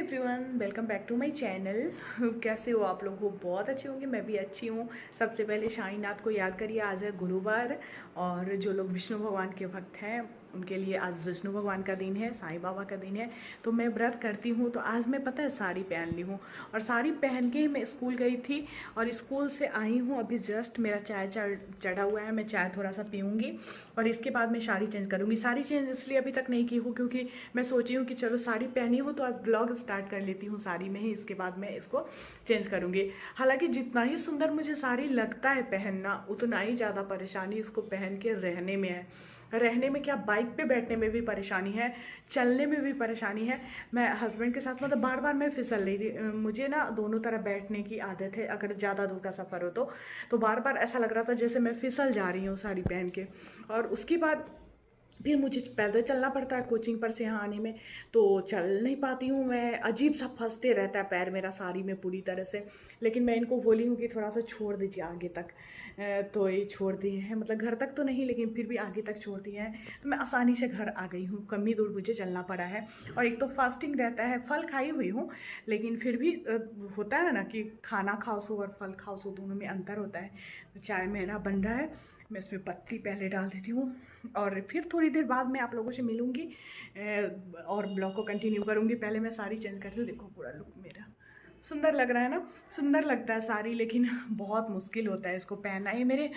Everyone, welcome back to my channel. कैसे हो आप लोग? हो बहुत अच्छे होंगे, मैं भी अच्छी हूँ। सबसे पहले साईनाथ को याद करिए, आज है गुरुवार और जो लोग विष्णु भगवान के भक्त हैं उनके लिए आज विष्णु भगवान का दिन है, साईं बाबा का दिन है। तो मैं व्रत करती हूँ, तो आज मैं पता है साड़ी पहन ली हूँ और साड़ी पहन के ही मैं स्कूल गई थी और स्कूल से आई हूँ अभी जस्ट। मेरा चाय चढ़ा हुआ है, मैं चाय थोड़ा सा पीऊँगी और इसके बाद मैं साड़ी चेंज करूँगी। साड़ी चेंज इसलिए अभी तक नहीं की हूँ क्योंकि मैं सोची हूँ कि चलो साड़ी पहनी हूँ तो आज ब्लॉग स्टार्ट कर लेती हूँ साड़ी में ही, इसके बाद मैं इसको चेंज करूँगी। हालांकि जितना ही सुंदर मुझे साड़ी लगता है पहनना, उतना ही ज़्यादा परेशानी इसको पहन के रहने में है। रहने में क्या, बाइक पे बैठने में भी परेशानी है, चलने में भी परेशानी है। मैं हस्बैंड के साथ मतलब बार बार मैं फिसल रही थी। मुझे ना दोनों तरफ बैठने की आदत है, अगर ज़्यादा दूर का सफ़र हो तो बार बार ऐसा लग रहा था जैसे मैं फिसल जा रही हूँ साड़ी पहन के। और उसके बाद फिर मुझे पैदल चलना पड़ता है कोचिंग पर से यहाँ आने में, तो चल नहीं पाती हूँ मैं। अजीब सा फंसते रहता है पैर मेरा साड़ी में पूरी तरह से। लेकिन मैं इनको बोली हूँ कि थोड़ा सा छोड़ दीजिए आगे तक, तो ये छोड़ दिए हैं, मतलब घर तक तो नहीं लेकिन फिर भी आगे तक छोड़ दिए हैं। तो मैं आसानी से घर आ गई हूँ, कम ही दूर मुझे चलना पड़ा है। और एक तो फास्टिंग रहता है, फल खाई हुई हूँ लेकिन फिर भी होता है ना कि खाना खाओ सो और फल खाओ सो, दोनों में अंतर होता है। तो चाय मेरा बन रहा है, मैं इसमें पत्ती पहले डाल देती हूँ और फिर थोड़ी देर बाद मैं आप लोगों से मिलूँगी और ब्लॉग को कंटिन्यू करूँगी। पहले मैं साड़ी चेंज करती हूँ। देखो पूरा लुक मेरा सुंदर लग रहा है ना, सुंदर लगता है साड़ी, लेकिन बहुत मुश्किल होता है इसको पहनना। ये मेरे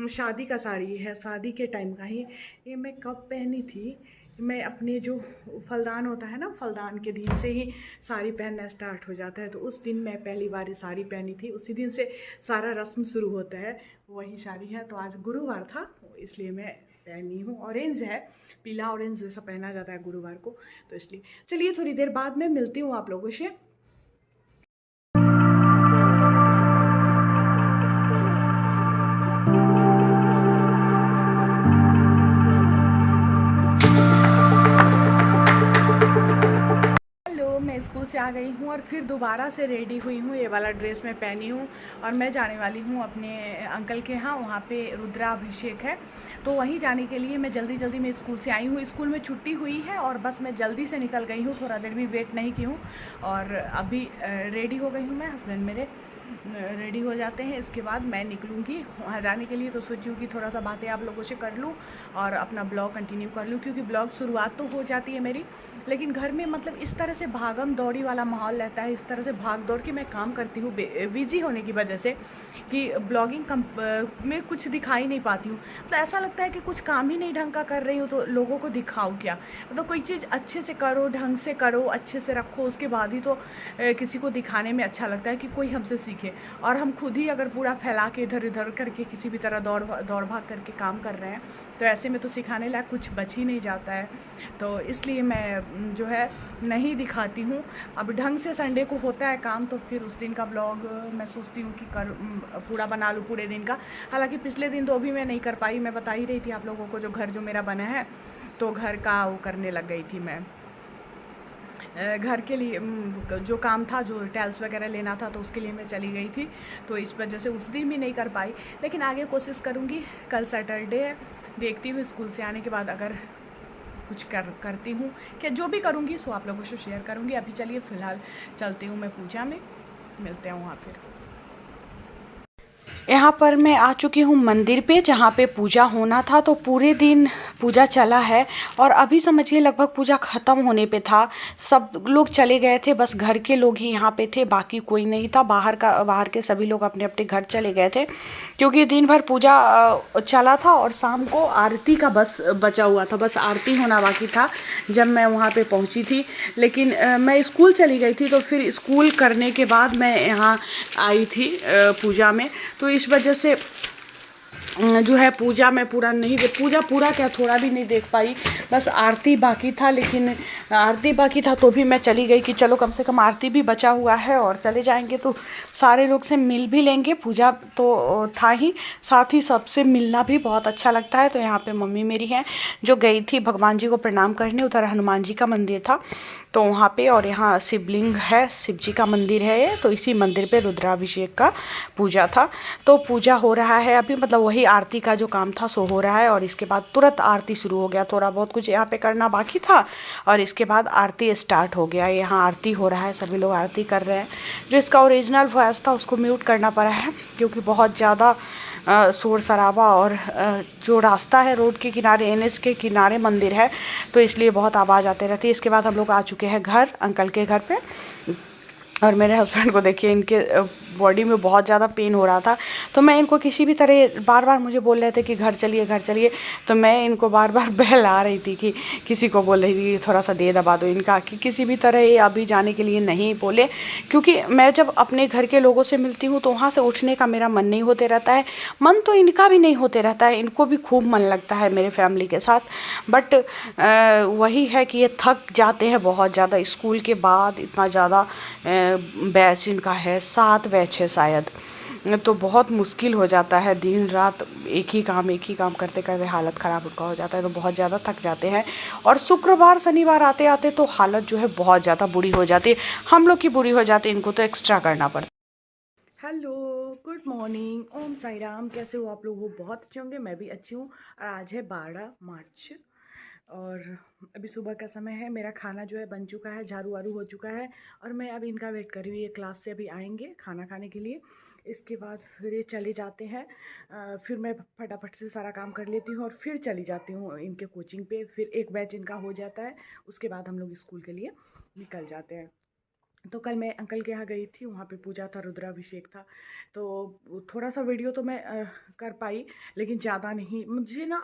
शादी का साड़ी है, शादी के टाइम का ही। ये मैं कब पहनी थी, मैं अपने जो फलदान होता है ना, फलदान के दिन से ही साड़ी पहनना स्टार्ट हो जाता है। तो उस दिन मैं पहली बार साड़ी पहनी थी, उसी दिन से सारा रस्म शुरू होता है, वही साड़ी है। तो आज गुरुवार था तो इसलिए मैं पहनी हूँ। ऑरेंज है, पीला ऑरेंज जैसा पहना जाता है गुरुवार को, तो इसलिए चलिए थोड़ी देर बाद में मिलती हूँ आप लोगों से। मैं स्कूल से आ गई हूँ और फिर दोबारा से रेडी हुई हूँ, ये वाला ड्रेस मैं पहनी हूँ और मैं जाने वाली हूँ अपने अंकल के यहाँ। वहाँ पे रुद्राभिषेक है, तो वहीं जाने के लिए मैं जल्दी जल्दी में स्कूल से आई हूँ। स्कूल में छुट्टी हुई है और बस मैं जल्दी से निकल गई हूँ, थोड़ा देर भी वेट नहीं की हूँ और अभी रेडी हो गई हूँ मैं। हस्बैंड मेरे रेडी हो जाते हैं, इसके बाद मैं निकलूँगी वहाँ जाने के लिए। तो सोची हूँ कि थोड़ा सा बातें आप लोगों से कर लूँ और अपना ब्लॉग कंटिन्यू कर लूँ, क्योंकि ब्लॉग शुरुआत तो हो जाती है मेरी, लेकिन घर में मतलब इस तरह से भागम दौड़ी वाला माहौल रहता है, इस तरह से भाग दौड़ के मैं काम करती हूँ बिजी होने की वजह से, कि ब्लॉगिंग में कुछ दिखाई नहीं पाती हूँ। तो ऐसा लगता है कि कुछ काम ही नहीं ढंग का कर रही हूँ तो लोगों को दिखाऊँ क्या। मतलब कोई चीज़ अच्छे से करो, ढंग से करो, अच्छे से रखो, उसके बाद ही तो किसी को दिखाने में अच्छा लगता है कि कोई हमसे सीखे। और हम खुद ही अगर पूरा फैला के इधर उधर करके किसी भी तरह दौड़ भाग करके काम कर रहे हैं तो ऐसे में तो सिखाने लायक कुछ बच ही नहीं जाता है। तो इसलिए मैं जो है नहीं दिखाती हूँ। अब ढंग से संडे को होता है काम तो फिर उस दिन का ब्लॉग मैं सोचती हूँ कि पूरा बना लूँ पूरे दिन का। हालांकि पिछले दिन तो भी मैं नहीं कर पाई, मैं बता ही रही थी आप लोगों को, जो घर जो मेरा बना है तो घर का वो करने लग गई थी मैं। घर के लिए जो काम था, जो टाइल्स वगैरह लेना था तो उसके लिए मैं चली गई थी, तो इस वजह से उस दिन भी नहीं कर पाई। लेकिन आगे कोशिश करूँगी। कल सैटरडे है, देखती हूँ स्कूल से आने के बाद अगर कुछ करती हूँ, क्या जो भी करूँगी सो आप लोगों से शेयर करूँगी। अभी चलिए फ़िलहाल चलती हूँ मैं पूजा में, मिलते हैं वहाँ फिर। यहाँ पर मैं आ चुकी हूँ मंदिर पे, जहाँ पे पूजा होना था। तो पूरे दिन पूजा चला है और अभी समझिए लगभग पूजा ख़त्म होने पे था। सब लोग चले गए थे, बस घर के लोग ही यहाँ पे थे, बाकी कोई नहीं था। बाहर के सभी लोग अपने अपने घर चले गए थे, क्योंकि दिन भर पूजा चला था और शाम को आरती का बस बचा हुआ था, बस आरती होना बाकी था जब मैं वहाँ पर पहुँची थी। लेकिन मैं स्कूल चली गई थी, तो फिर स्कूल करने के बाद मैं यहाँ आई थी पूजा में। तो इस वजह से जो है पूजा में पूरा क्या थोड़ा भी नहीं देख पाई, बस आरती बाकी था। लेकिन आरती बाकी था तो भी मैं चली गई कि चलो कम से कम आरती भी बचा हुआ है और चले जाएंगे तो सारे लोग से मिल भी लेंगे। पूजा तो था ही, साथ ही सबसे मिलना भी बहुत अच्छा लगता है। तो यहाँ पे मम्मी मेरी हैं जो गई थी भगवान जी को प्रणाम करने, उधर हनुमान जी का मंदिर था तो वहाँ पे, और यहाँ शिवलिंग है, शिव जी का मंदिर है ये, तो इसी मंदिर पे रुद्राभिषेक का पूजा था। तो पूजा हो रहा है अभी, मतलब वही आरती का जो काम था सो हो रहा है और इसके बाद तुरंत आरती शुरू हो गया। थोड़ा बहुत कुछ यहाँ पे करना बाकी था और इसके इसके बाद आरती स्टार्ट हो गया। यहाँ आरती हो रहा है, सभी लोग आरती कर रहे हैं। जो इसका ओरिजिनल वॉइस था उसको म्यूट करना पड़ा है क्योंकि बहुत ज़्यादा शोर शराबा और जो रास्ता है रोड के किनारे, एनएच के किनारे मंदिर है, तो इसलिए बहुत आवाज़ आते रहती है। इसके बाद हम लोग आ चुके हैं घर, अंकल के घर पे। और मेरे हस्बैंड को देखिए, इनके बॉडी में बहुत ज़्यादा पेन हो रहा था, तो मैं इनको किसी भी तरह, बार बार मुझे बोल रहे थे कि घर चलिए घर चलिए, तो मैं इनको बार बार बहला रही थी कि किसी को बोल रही थी थोड़ा सा दे दबा दो इनका, कि किसी भी तरह ये अभी जाने के लिए नहीं बोले। क्योंकि मैं जब अपने घर के लोगों से मिलती हूँ तो वहाँ से उठने का मेरा मन नहीं होते रहता है, मन तो इनका भी नहीं होते रहता है, इनको भी खूब मन लगता है मेरे फैमिली के साथ। बट वही है कि ये थक जाते हैं बहुत ज़्यादा। स्कूल के बाद इतना ज़्यादा बैच इनका है, 7 बैच है शायद, तो बहुत मुश्किल हो जाता है। दिन रात एक ही काम करते करते हालत ख़राब उनका हो जाता है, तो बहुत ज़्यादा थक जाते हैं। और शुक्रवार शनिवार आते आते तो हालत जो है बहुत ज़्यादा बुरी हो जाती है। हम लोग की बुरी हो जाती है, इनको तो एक्स्ट्रा करना पड़ता है। हेलो, गुड मॉर्निंग, ओम साई राम। कैसे हो आप लोग? वो बहुत अच्छे होंगे, मैं भी अच्छी हूँ। और आज है 12 मार्च और अभी सुबह का समय है। मेरा खाना जो है बन चुका है, झाड़ू वारू हो चुका है और मैं अभी इनका वेट कर रही हूँ। ये क्लास से अभी आएंगे खाना खाने के लिए, इसके बाद फिर ये चले जाते हैं। फिर मैं फटाफट से सारा काम कर लेती हूँ और फिर चली जाती हूँ इनके कोचिंग पे। फिर एक बैच इनका हो जाता है, उसके बाद हम लोग स्कूल के लिए निकल जाते हैं। तो कल मैं अंकल के यहाँ गई थी, वहाँ पे पूजा था, रुद्राभिषेक था, तो थोड़ा सा वीडियो तो मैं कर पाई, लेकिन ज़्यादा नहीं। मुझे ना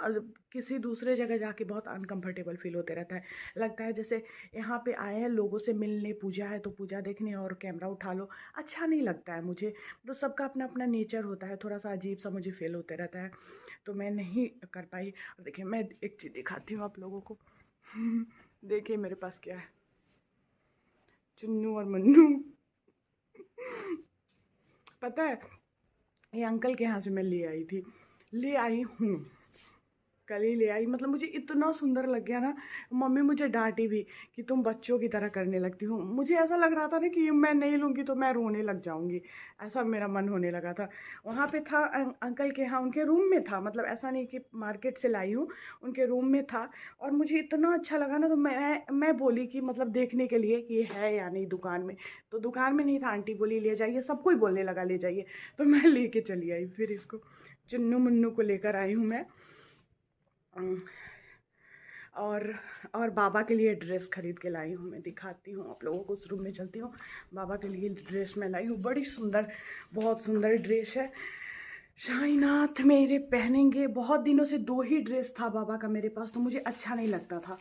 किसी दूसरे जगह जाके बहुत अनकंफर्टेबल फील होते रहता है। लगता है जैसे यहाँ पे आए हैं लोगों से मिलने, पूजा है तो पूजा देखने और कैमरा उठा लो, अच्छा नहीं लगता है मुझे। तो सबका अपना अपना नेचर होता है, थोड़ा सा अजीब सा मुझे फील होते रहता है, तो मैं नहीं कर पाई। और देखिए, मैं एक चीज़ दिखाती हूँ आप लोगों को। देखिए मेरे पास क्या है, चुन्नू और मन्नू। पता है, ये अंकल के यहाँ से मैं ले आई थी, ले आई हूँ, कल ही ले आई। मतलब मुझे इतना सुंदर लग गया ना, मम्मी मुझे डांटी भी कि तुम बच्चों की तरह करने लगती हो। मुझे ऐसा लग रहा था ना कि मैं नहीं लूँगी तो मैं रोने लग जाऊँगी, ऐसा मेरा मन होने लगा था। वहाँ पे था अंकल के यहाँ, उनके रूम में था, मतलब ऐसा नहीं कि मार्केट से लाई हूँ, उनके रूम में था। और मुझे इतना अच्छा लगा ना, तो मैं बोली कि मतलब देखने के लिए कि ये है या नहीं दुकान में। तो दुकान में नहीं था, आंटी बोली ले जाइए, सब कोई बोलने लगा ले जाइए, तो मैं लेके चली आई। फिर इसको चुन्नू मुन्नू को लेकर आई हूँ मैं। और और बाबा के लिए ड्रेस खरीद के लाई हूँ, मैं दिखाती हूँ आप लोगों को। उस रूम में चलती हूँ, बाबा के लिए ड्रेस मैं लाई हूँ, बड़ी सुंदर, बहुत सुंदर ड्रेस है। साईनाथ मेरे पहनेंगे। बहुत दिनों से 2 ही ड्रेस था बाबा का मेरे पास, तो मुझे अच्छा नहीं लगता था,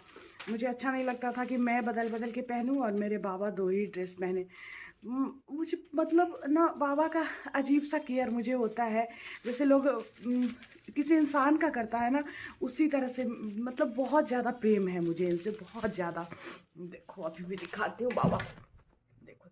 मुझे अच्छा नहीं लगता था कि मैं बदल बदल के पहनूं और मेरे बाबा 2 ही ड्रेस पहने। मुझे मतलब ना बाबा का अजीब सा केयर मुझे होता है, जैसे लोग किसी इंसान का करता है ना, उसी तरह से मतलब बहुत ज़्यादा प्रेम है मुझे इनसे, बहुत ज़्यादा। देखो अभी भी दिखाती हूँ बाबा, देखो देखो।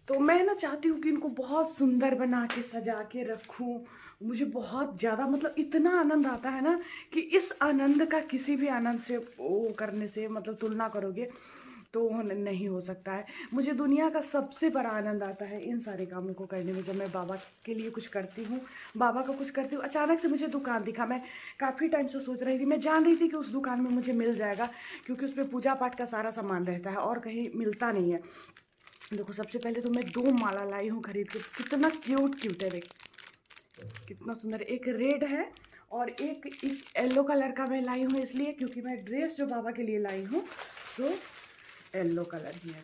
तो मैं ना चाहती हूँ कि इनको बहुत सुंदर बना के सजा के रखूँ। मुझे बहुत ज़्यादा मतलब इतना आनंद आता है ना कि इस आनंद का किसी भी आनंद से वो करने से मतलब तुलना करोगे तो नहीं हो सकता है। मुझे दुनिया का सबसे बड़ा आनंद आता है इन सारे कामों को करने में, जब मैं बाबा के लिए कुछ करती हूँ, बाबा का कुछ करती हूँ। अचानक से मुझे दुकान दिखा, मैं काफ़ी टाइम से सोच रही थी, मैं जान रही थी कि उस दुकान में मुझे मिल जाएगा, क्योंकि उस पर पूजा पाठ का सारा सामान रहता है और कहीं मिलता नहीं है। देखो सबसे पहले तो मैं 2 माला लाई हूँ खरीद के, कितना क्यूट क्यूट है, देख कितना सुंदर। एक रेड है और एक इस येलो कलर का मैं लाई हूँ, इसलिए क्योंकि मैं ड्रेस जो बाबा के लिए लाई हूँ तो येलो कलर ही है,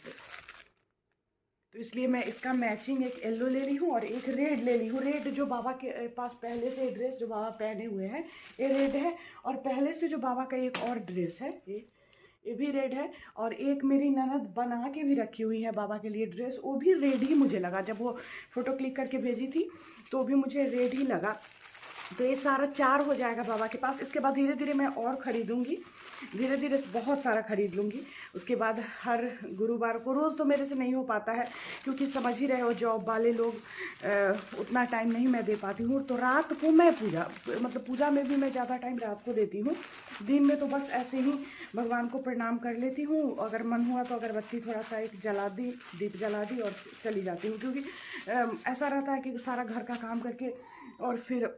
तो इसलिए मैं इसका मैचिंग एक येलो ले रही हूँ और एक रेड ले ली हूँ। रेड जो बाबा के पास पहले से ड्रेस जो बाबा पहने हुए हैं ये रेड है, और पहले से जो बाबा का एक और ड्रेस है ये भी रेड है, और एक मेरी ननद बना के भी रखी हुई है बाबा के लिए ड्रेस, वो भी रेड ही मुझे लगा। जब वो फ़ोटो क्लिक करके भेजी थी तो भी मुझे रेड ही लगा। तो ये सारा 4 हो जाएगा बाबा के पास। इसके बाद धीरे धीरे मैं और ख़रीदूँगी, धीरे धीरे बहुत सारा ख़रीद लूँगी। उसके बाद हर गुरुवार को, रोज़ तो मेरे से नहीं हो पाता है क्योंकि समझ ही रहे हो जॉब वाले लोग, उतना टाइम नहीं मैं दे पाती हूँ। तो रात को मैं पूजा, मतलब पूजा में भी मैं ज़्यादा टाइम रात को देती हूँ। दिन में तो बस ऐसे ही भगवान को प्रणाम कर लेती हूँ, अगर मन हुआ तो अगरबत्ती थोड़ा सा एक जला दी, दीप जला दी और चली जाती हूँ। क्योंकि ऐसा रहता है कि सारा घर का काम करके और फिर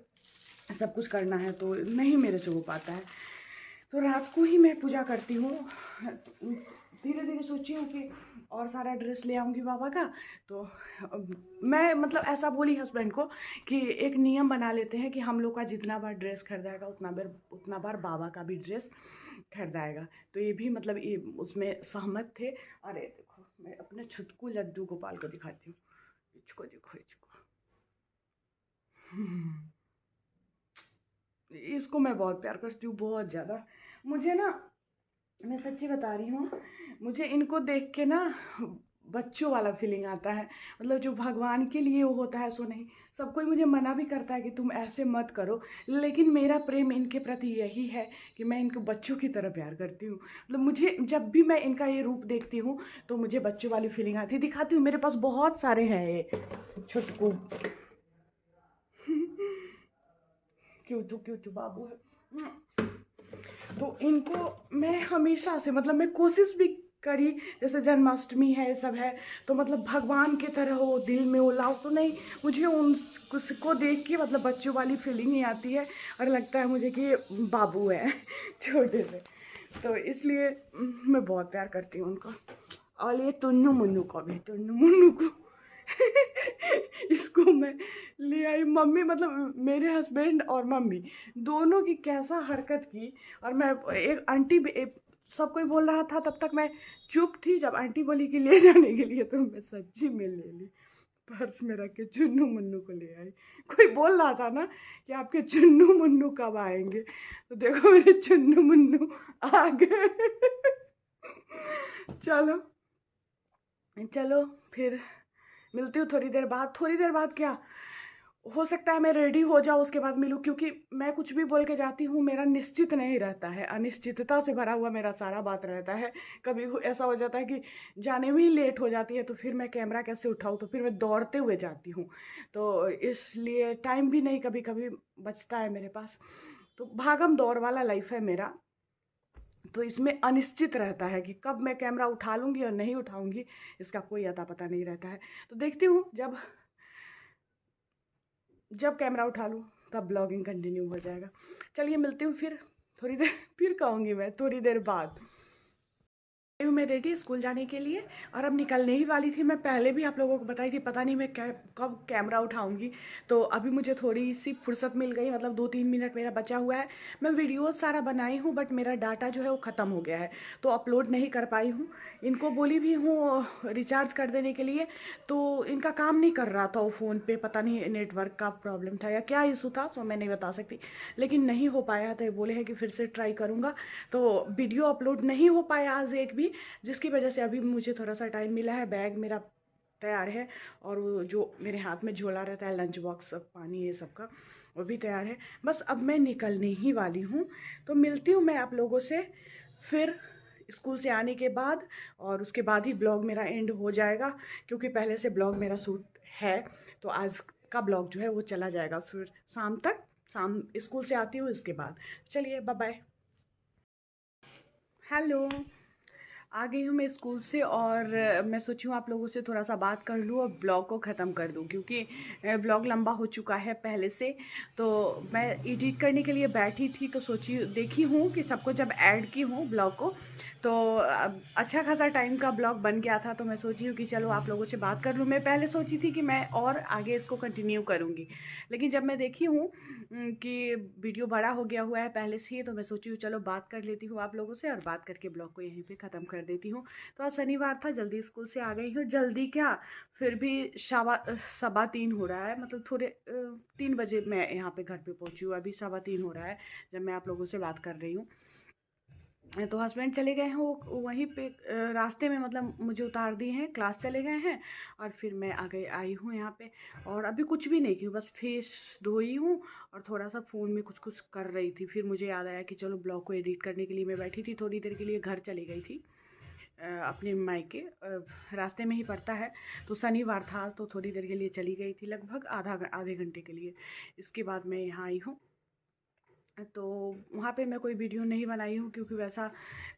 सब कुछ करना है तो नहीं मेरे से हो पाता है। तो रात को ही मैं पूजा करती हूँ। धीरे धीरे सोची हूँ कि और सारा ड्रेस ले आऊँगी बाबा का। तो मैं मतलब ऐसा बोली हस्बैंड को कि एक नियम बना लेते हैं कि हम लोग का जितना बार ड्रेस खरीदाएगा उतना बार बाबा का भी ड्रेस खरीदाएगा। तो ये भी मतलब ये उसमें सहमत थे। अरे देखो, मैं अपने छुटकू लड्डू गोपाल को दिखाती हूँ। इसको देखो, इसको मैं बहुत प्यार करती हूँ, बहुत ज़्यादा। मुझे ना, मैं सच्ची बता रही हूँ, मुझे इनको देख के ना बच्चों वाला फीलिंग आता है। मतलब जो भगवान के लिए वो होता है सो नहीं। सब कोई मुझे मना भी करता है कि तुम ऐसे मत करो, लेकिन मेरा प्रेम इनके प्रति यही है कि मैं इनको बच्चों की तरह प्यार करती हूँ। मतलब मुझे जब भी मैं इनका ये रूप देखती हूँ तो मुझे बच्चों वाली फीलिंग आती है। दिखाती हूँ, मेरे पास बहुत सारे हैं ये छुटकू। क्यों बाबू है। तो इनको मैं हमेशा से मतलब मैं कोशिश भी करी, जैसे जन्माष्टमी है, ये सब है, तो मतलब भगवान की तरह हो, दिल में वो लाओ, तो नहीं, मुझे उसको देख के मतलब बच्चों वाली फीलिंग ही आती है और लगता है मुझे कि बाबू है छोटे से। तो इसलिए मैं बहुत प्यार करती हूँ उनको। और ये टुन्नू मुन्नू को भी, टुन्नू मुन्नू को इसको मैं ले आई। मम्मी मतलब मेरे हस्बैंड और मम्मी दोनों की कैसा हरकत की। और मैं एक आंटी सब कोई बोल रहा था, तब तक मैं चुप थी। जब आंटी बोली कि ले जाने के लिए तो मैं सच्ची में ले ली, पर्स में रख के चुन्नू मुन्नू को ले आई। कोई बोल रहा था ना कि आपके चुन्नू मुन्नू कब आएंगे, तो देखो मेरे चुन्नू मुन्नू आ गए। चलो चलो फिर मिलती हूँ थोड़ी देर बाद। थोड़ी देर बाद क्या, हो सकता है मैं रेडी हो जाऊँ उसके बाद मिलूँ, क्योंकि मैं कुछ भी बोल के जाती हूँ मेरा निश्चित नहीं रहता है, अनिश्चितता से भरा हुआ मेरा सारा बात रहता है। कभी ऐसा हो जाता है कि जाने में ही लेट हो जाती है, तो फिर मैं कैमरा कैसे उठाऊँ, तो फिर मैं दौड़ते हुए जाती हूँ। तो इसलिए टाइम भी नहीं कभी कभी बचता है मेरे पास। तो भागम दौड़ वाला लाइफ है मेरा। तो इसमें अनिश्चित रहता है कि कब मैं कैमरा उठा लूँगी और नहीं उठाऊँगी, इसका कोई अता पता नहीं रहता है। तो देखती हूँ जब कैमरा उठा लूँ तब ब्लॉगिंग कंटिन्यू हो जाएगा। चलिए मिलती हूँ फिर थोड़ी देर, फिर कहूँगी मैं थोड़ी देर बाद। मैं रेडी स्कूल जाने के लिए और अब निकलने ही वाली थी। मैं पहले भी आप लोगों को बताई थी, पता नहीं मैं कब कैमरा उठाऊंगी। तो अभी मुझे थोड़ी सी फुर्सत मिल गई, मतलब 2-3 मिनट मेरा बचा हुआ है। मैं वीडियो सारा बनाई हूँ, बट मेरा डाटा जो है वो ख़त्म हो गया है, तो अपलोड नहीं कर पाई हूँ। इनको बोली भी हूँ रिचार्ज कर देने के लिए, तो इनका काम नहीं कर रहा था वो फ़ोन पे। पता नहीं नेटवर्क का प्रॉब्लम था या क्या इशू था, तो मैं नहीं बता सकती, लेकिन नहीं हो पाया। तो ये बोले हैं कि फिर से ट्राई करूँगा। तो वीडियो अपलोड नहीं हो पाया आज एक भी, जिसकी वजह से अभी मुझे थोड़ा सा टाइम मिला है। बैग मेरा तैयार है और वो जो मेरे हाथ में झोला रहता है लंच बॉक्स, पानी, ये सब का, वो भी तैयार है। बस अब मैं निकलने ही वाली हूँ। तो मिलती हूँ मैं आप लोगों से फिर स्कूल से आने के बाद, और उसके बाद ही ब्लॉग मेरा एंड हो जाएगा, क्योंकि पहले से ब्लॉग मेरा शूट है। तो आज का ब्लॉग जो है वो चला जाएगा फिर शाम तक। शाम स्कूल से आती हूँ इसके बाद। चलिए बाय बाय। हेलो, आ गई हूँ मैं स्कूल से, और मैं सोची हूँ आप लोगों से थोड़ा सा बात कर लूँ और ब्लॉग को ख़त्म कर दूँ, क्योंकि ब्लॉग लंबा हो चुका है पहले से। तो मैं एडिट करने के लिए बैठी थी, तो सोची देखी हूँ कि सबको जब ऐड की हूँ ब्लॉग को, तो अच्छा खासा टाइम का ब्लॉग बन गया था। तो मैं सोची हूँ कि चलो आप लोगों से बात कर लूँ। मैं पहले सोची थी कि मैं और आगे इसको कंटिन्यू करूँगी, लेकिन जब मैं देखी हूँ कि वीडियो बड़ा हो गया हुआ है पहले से ही, तो मैं सोची हूँ चलो बात कर लेती हूँ आप लोगों से, और बात करके ब्लॉग को यहीं पे ख़त्म कर देती हूँ। तो आज शनिवार था, जल्दी स्कूल से आ गई हूँ। जल्दी क्या, फिर भी 3:15 हो रहा है, मतलब थोड़े 3 बजे मैं यहाँ पे घर पे पहुँची हूँ। अभी 3:15 हो रहा है जब मैं आप लोगों से बात कर रही हूँ। तो हस्बैंड चले गए हैं, वो वहीं पे रास्ते में मतलब मुझे उतार दिए हैं, क्लास चले गए हैं, और फिर मैं आई हूँ यहाँ पे। और अभी कुछ भी नहीं की, बस फेस धोई हूँ और थोड़ा सा फ़ोन में कुछ कुछ कर रही थी। फिर मुझे याद आया कि चलो ब्लॉग को एडिट करने के लिए मैं बैठी थी। थोड़ी देर के लिए घर चली गई थी अपने मायके, रास्ते में ही पड़ता है। तो शनिवार था तो थोड़ी देर के लिए चली गई थी, लगभग आधे घंटे के लिए। इसके बाद मैं यहाँ आई हूँ तो वहाँ पे मैं कोई वीडियो नहीं बनाई हूँ क्योंकि वैसा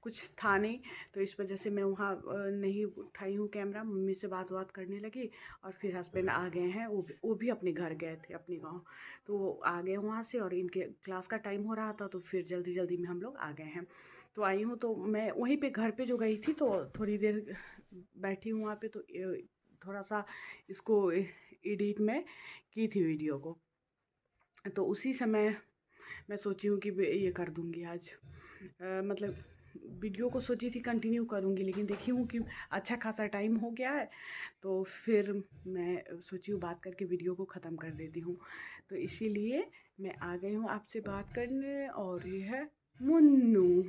कुछ था नहीं, तो इस वजह से मैं वहाँ नहीं उठाई हूँ कैमरा। मम्मी से बात करने लगी और फिर हस्बैंड आ गए हैं, वो भी अपने घर गए थे, अपने गांव। तो वो आ गए वहाँ से और इनके क्लास का टाइम हो रहा था, तो फिर जल्दी जल्दी में हम लोग आ गए हैं। तो आई हूँ, तो मैं वहीं पर घर पर जो गई थी तो थोड़ी देर बैठी हूँ वहाँ पर, तो थोड़ा सा इसको एडिट में की थी वीडियो को। तो उसी समय मैं सोची हूँ कि ये कर दूँगी आज। मतलब वीडियो को सोची थी कंटिन्यू करूँगी, लेकिन देखी हूँ कि अच्छा खासा टाइम हो गया है, तो फिर मैं सोची हूँ बात करके वीडियो को ख़त्म कर देती हूँ। तो इसीलिए मैं आ गई हूँ आपसे बात करने। और ये है मुन्नू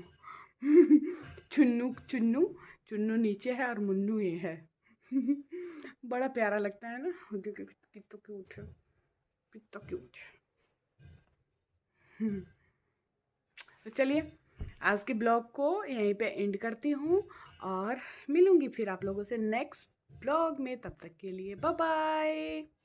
चुन्नू चुन्नू चुन्नू नीचे है और मुन्नू ये है बड़ा प्यारा लगता है ना, कितना क्यूट है, कितना क्यूट। तो चलिए आज के ब्लॉग को यहीं पे एंड करती हूँ और मिलूँगी फिर आप लोगों से नेक्स्ट ब्लॉग में। तब तक के लिए बाय बाय।